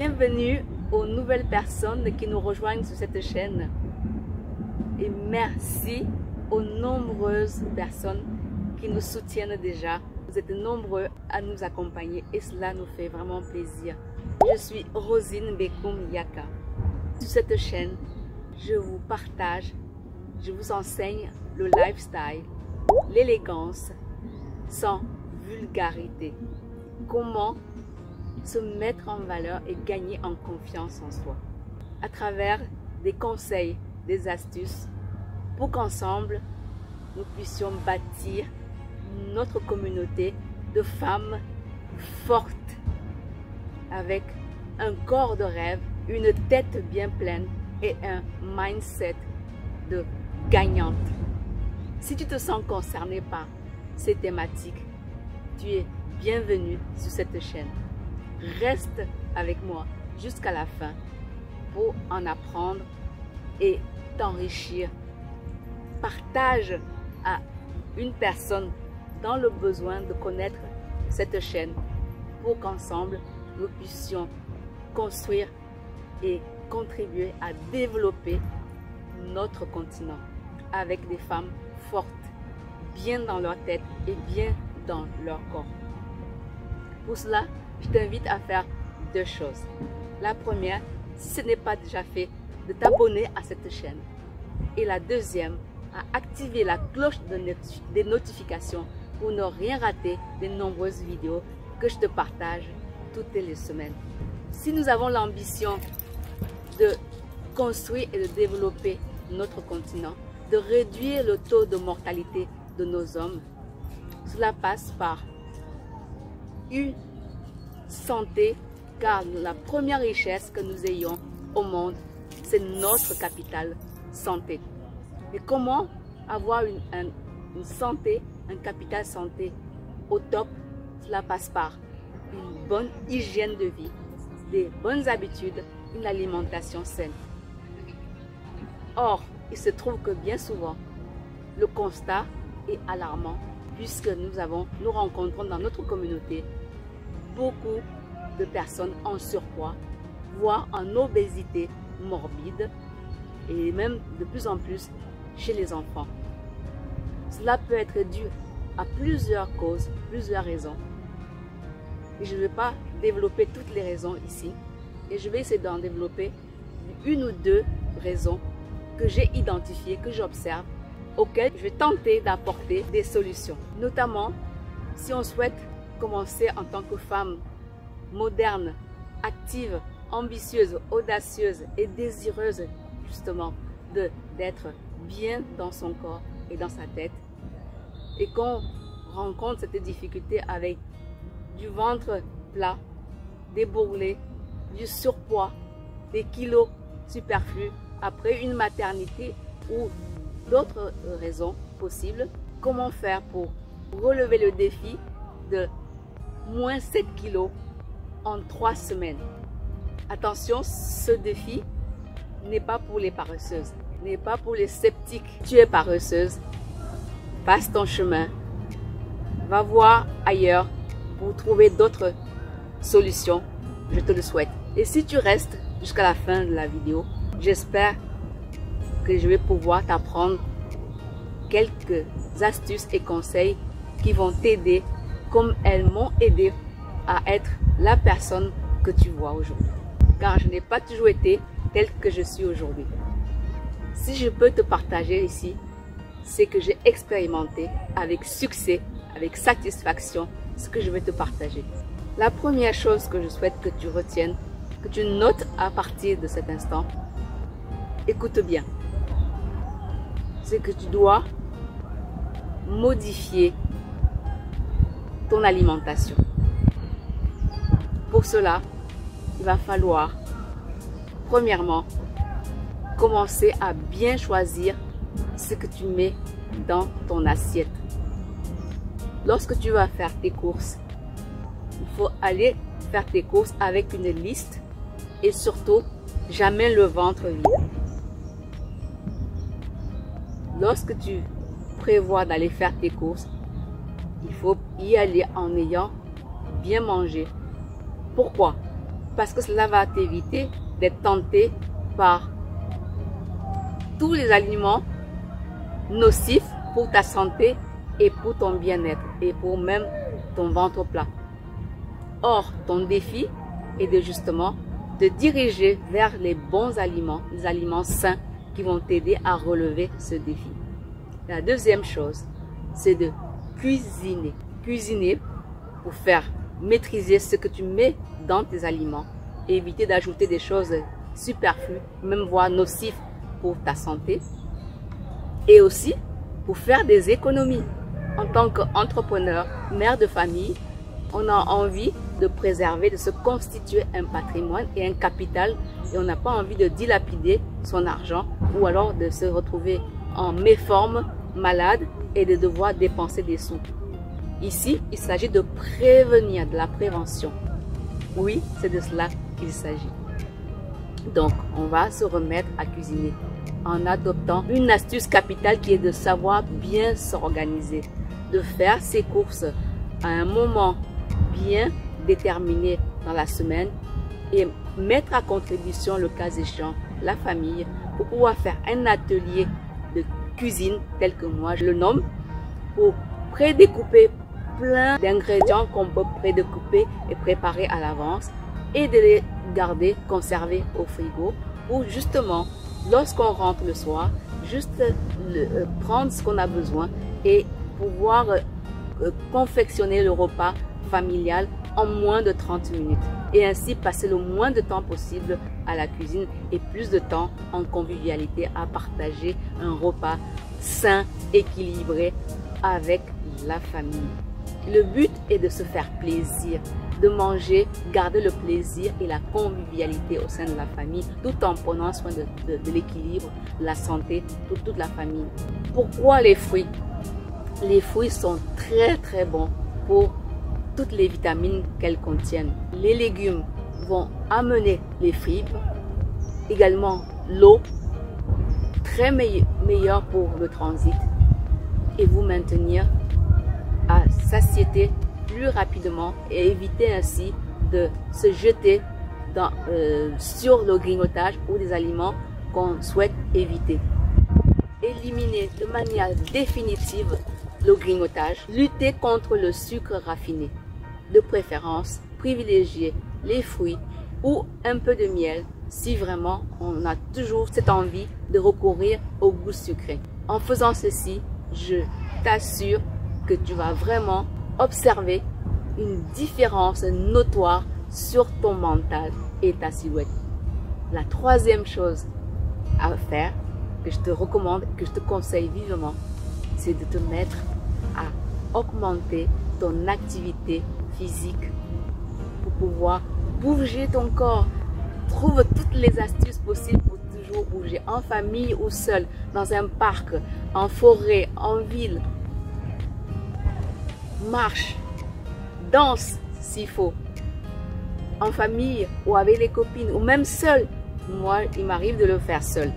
Bienvenue aux nouvelles personnes qui nous rejoignent sur cette chaîne. Et merci aux nombreuses personnes qui nous soutiennent déjà. Vous êtes nombreux à nous accompagner et cela nous fait vraiment plaisir. Je suis Rosine Bekoum Yaka. Sur cette chaîne, je vous partage, je vous enseigne le lifestyle, l'élégance sans vulgarité. Comment se mettre en valeur et gagner en confiance en soi à travers des conseils, des astuces pour qu'ensemble nous puissions bâtir notre communauté de femmes fortes avec un corps de rêve, une tête bien pleine et un mindset de gagnante. Si tu te sens concerné par ces thématiques, tu es bienvenue sur cette chaîne. Reste avec moi jusqu'à la fin pour en apprendre et t'enrichir. Partage à une personne dans le besoin de connaître cette chaîne pour qu'ensemble nous puissions construire et contribuer à développer notre continent avec des femmes fortes, bien dans leur tête et bien dans leur corps. Pour cela, je t'invite à faire deux choses. La première, si ce n'est pas déjà fait, de t'abonner à cette chaîne. Et la deuxième, à activer la cloche des notifications pour ne rien rater des nombreuses vidéos que je te partage toutes les semaines. Si nous avons l'ambition de construire et de développer notre continent, de réduire le taux de mortalité de nos hommes, cela passe par une santé, car la première richesse que nous ayons au monde, c'est notre capital santé. Et comment avoir une santé, un capital santé au top? Cela passe par une bonne hygiène de vie, des bonnes habitudes, une alimentation saine. Or, il se trouve que bien souvent, le constat est alarmant puisque nous rencontrons dans notre communauté beaucoup de personnes en surpoids, voire en obésité morbide et même de plus en plus chez les enfants. Cela peut être dû à plusieurs causes, plusieurs raisons. Et je ne vais pas développer toutes les raisons ici. Et je vais essayer d'en développer une ou deux raisons que j'ai identifiées, que j'observe, auxquelles je vais tenter d'apporter des solutions. Notamment, si on souhaite commencer en tant que femme moderne, active, ambitieuse, audacieuse et désireuse justement d'être bien dans son corps et dans sa tête, et qu'on rencontre cette difficulté avec du ventre plat, des bourrelets, du surpoids, des kilos superflus après une maternité ou d'autres raisons possibles, comment faire pour relever le défi de moins 7 kilos en 3 semaines? Attention, ce défi n'est pas pour les paresseuses, n'est pas pour les sceptiques. Tu es paresseuse, passe ton chemin, va voir ailleurs pour trouver d'autres solutions, je te le souhaite. Et si tu restes jusqu'à la fin de la vidéo, j'espère que je vais pouvoir t'apprendre quelques astuces et conseils qui vont t'aider comme elles m'ont aidé à être la personne que tu vois aujourd'hui. Car je n'ai pas toujours été telle que je suis aujourd'hui. Si je peux te partager ici, c'est que j'ai expérimenté avec succès, avec satisfaction, ce que je vais te partager. La première chose que je souhaite que tu retiennes, que tu notes à partir de cet instant, écoute bien, c'est que tu dois modifier ton alimentation. Pour cela, il va falloir, premièrement, commencer à bien choisir ce que tu mets dans ton assiette. Lorsque tu vas faire tes courses, il faut aller faire tes courses avec une liste et surtout, jamais le ventre vide. Lorsque tu prévois d'aller faire tes courses, il faut y aller en ayant bien mangé. Pourquoi? parce que cela va t'éviter d'être tenté par tous les aliments nocifs pour ta santé et pour ton bien-être et pour même ton ventre plat. Or, ton défi est de justement te diriger vers les bons aliments, les aliments sains qui vont t'aider à relever ce défi. La deuxième chose, c'est de cuisiner. Cuisiner pour faire maîtriser ce que tu mets dans tes aliments et éviter d'ajouter des choses superflues, même voire nocives pour ta santé. Et aussi pour faire des économies. En tant qu'entrepreneur, mère de famille, on a envie de préserver, de se constituer un patrimoine et un capital et on n'a pas envie de dilapider son argent ou alors de se retrouver en méforme, malade et de devoir dépenser des sous. Ici, il s'agit de prévenir, de la prévention. Oui, c'est de cela qu'il s'agit. Donc, on va se remettre à cuisiner en adoptant une astuce capitale qui est de savoir bien s'organiser, de faire ses courses à un moment bien déterminé dans la semaine et mettre à contribution, le cas échéant, la famille pour pouvoir faire un atelier de cuisine tel que moi je le nomme, pour prédécouper plein d'ingrédients qu'on peut prédécouper et préparer à l'avance et de les garder, conserver au frigo pour justement, lorsqu'on rentre le soir, juste prendre ce qu'on a besoin et pouvoir confectionner le repas familial en moins de 30 minutes et ainsi passer le moins de temps possible à la cuisine et plus de temps en convivialité à partager un repas sain, équilibré avec la famille. Le but est de se faire plaisir, de manger, garder le plaisir et la convivialité au sein de la famille tout en prenant soin de l'équilibre, de la santé pour toute la famille. Pourquoi les fruits? Les fruits sont très bons pour toutes les vitamines qu'elles contiennent. Les légumes vont amener les fibres, également l'eau, très meilleur pour le transit et vous maintenir à satiété plus rapidement et éviter ainsi de se jeter sur le grignotage ou des aliments qu'on souhaite éviter. Éliminer de manière définitive le grignotage, lutter contre le sucre raffiné. De préférence, privilégier les fruits ou un peu de miel si vraiment on a toujours cette envie de recourir au goût sucré. En faisant ceci, je t'assure que tu vas vraiment observer une différence notoire sur ton mental et ta silhouette. La troisième chose à faire, que je te recommande, que je te conseille vivement, c'est de te mettre à augmenter ton activité physique pour pouvoir bouger ton corps. Trouve toutes les astuces possibles pour toujours bouger, en famille ou seul, dans un parc, en forêt, en ville. Marche, danse s'il faut, en famille ou avec les copines ou même seul. Moi, il m'arrive de le faire seul.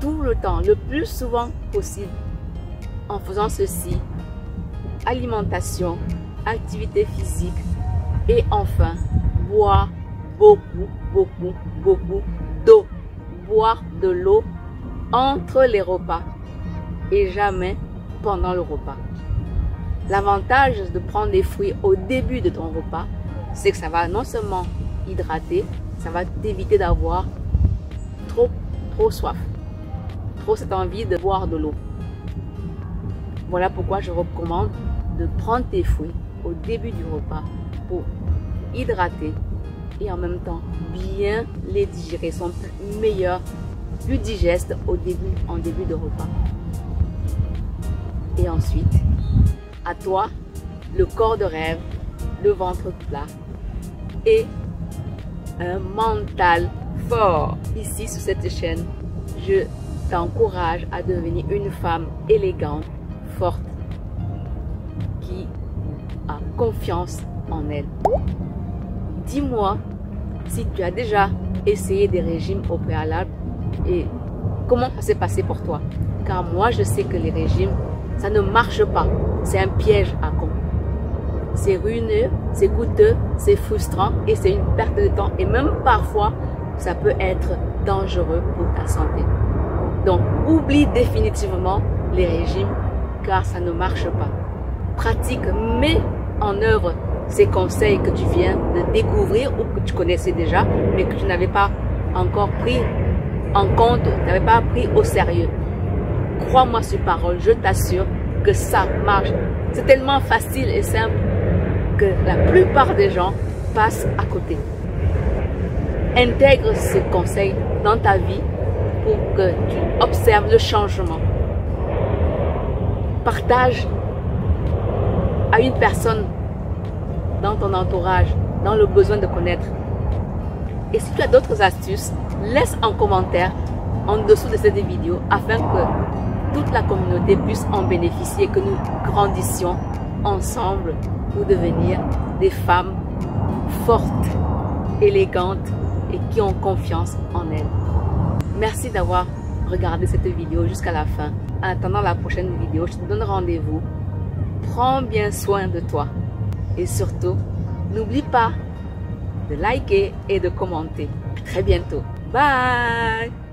Tout le temps, le plus souvent possible. En faisant ceci, alimentation, activité physique et enfin, boire beaucoup d'eau. Boire de l'eau entre les repas et jamais pendant le repas. L'avantage de prendre les fruits au début de ton repas, c'est que ça va non seulement hydrater, ça va t'éviter d'avoir trop soif, trop cette envie de boire de l'eau. Voilà pourquoi je recommande de prendre tes fruits au début du repas pour hydrater et en même temps bien les digérer. Ils sont meilleurs, plus digestes en début de repas. Et ensuite, à toi, le corps de rêve, le ventre plat et un mental fort. Ici, sur cette chaîne, je t'encourage à devenir une femme élégante, forte, qui a confiance en elle. Dis-moi si tu as déjà essayé des régimes au préalable et comment ça s'est passé pour toi. Car moi, je sais que les régimes, ça ne marche pas. C'est un piège à con. c'est ruineux, c'est coûteux, c'est frustrant et c'est une perte de temps. Et même parfois, ça peut être dangereux pour ta santé. Donc, oublie définitivement les régimes car ça ne marche pas. Pratique, mets en œuvre ces conseils que tu viens de découvrir ou que tu connaissais déjà, mais que tu n'avais pas encore pris en compte, tu n'avais pas pris au sérieux. Crois-moi sur parole, je t'assure que ça marche. C'est tellement facile et simple que la plupart des gens passent à côté. Intègre ces conseils dans ta vie pour que tu observes le changement. Partage à une personne dans ton entourage, dans le besoin de connaître. Et si tu as d'autres astuces, laisse un commentaire en dessous de cette vidéo afin que toute la communauté puisse en bénéficier, que nous grandissions ensemble pour devenir des femmes fortes, élégantes et qui ont confiance en elles. Merci d'avoir regardé cette vidéo jusqu'à la fin. En attendant la prochaine vidéo, je te donne rendez-vous. Prends bien soin de toi. Et surtout, n'oublie pas de liker et de commenter. À très bientôt. Bye!